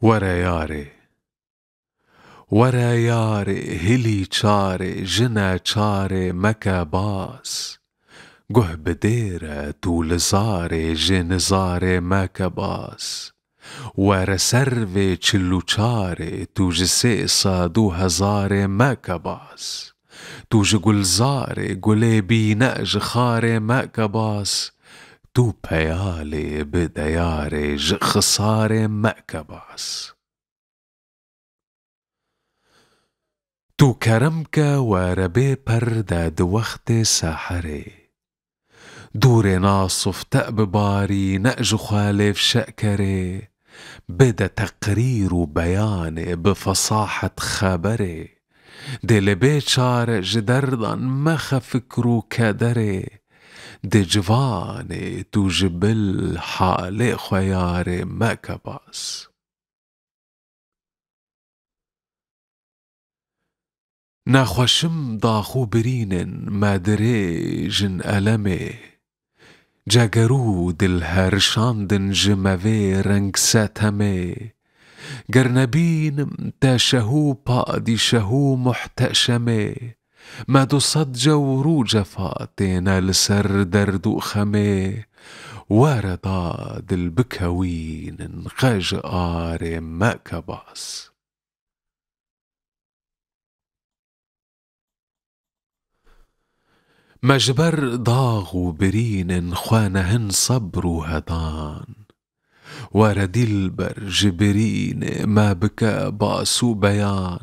ورا یاره ورا یاره هلی چاره جنا چاره مکه باس گه بدیره طول زاره جن زاره مکه باس ورا سروه چلو چاره تو جسه صادو هزاره مکه باس تو گلزاره گله بینه جخاره مکه باس تو پیاله بدیاره خساره مکه باس تو کرمک وربه پرده وقت سحره دور ناصف بباري نأج خالف شأكره بدا تقرير وبيان بفصاحة خبره دي بيت شارع جدردن مخ فكرو كدره دي جفاني تو جبل حالي خياري مكباس ناخوشم ضاخو برينن ما دريجن ألمي جاگرود الهرشاندن جموه رنگ ستمه گرنبینم تا شهو پادی شهو محتشمه ما دو صد جورو جفاتنا لسر دردو خمه ورداد البكوين قج آر مكباس مجبر ضاغو برين خوانهن صبر هدان وردي البر جبرين ما بكى باسو بيان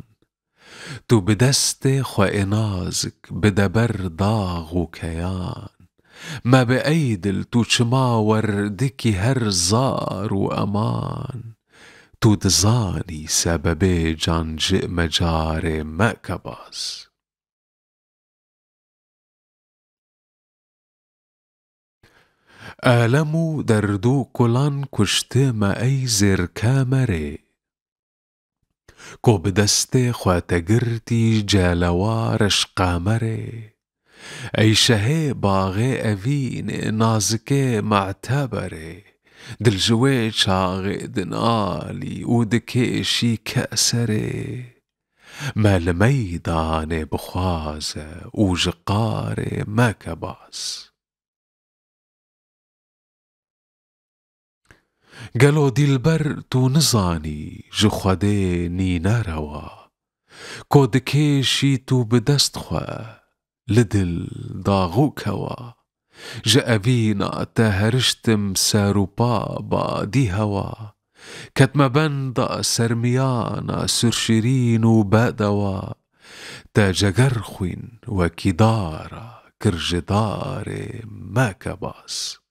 تو بدست خوانازك بدبر ضاغو كيان ما بأيدل تو چماور دكي هر زار وأمان تو دزاني سبب جانج مجار مكباس آلمو دردو کلان کشته ما ای زر کامره کو بدست خواتگرتی جالوارش قامره ای شه باغ اوین نازکه معتبره دل جوی چاغ دنالی و دکشی کأسره مال میدان بخوازه و جقار مکباس قالو ديلبر تو نزاني جو خده نينا روا كودكيشي تو بدست خوا لدل ضاغو كوا جا أبينا تهرشتم سارو بابا دي هوا كتما بندا سرميانا سرشرين وبادوا تا جگرخوين وكدارا كرجدار ماكباس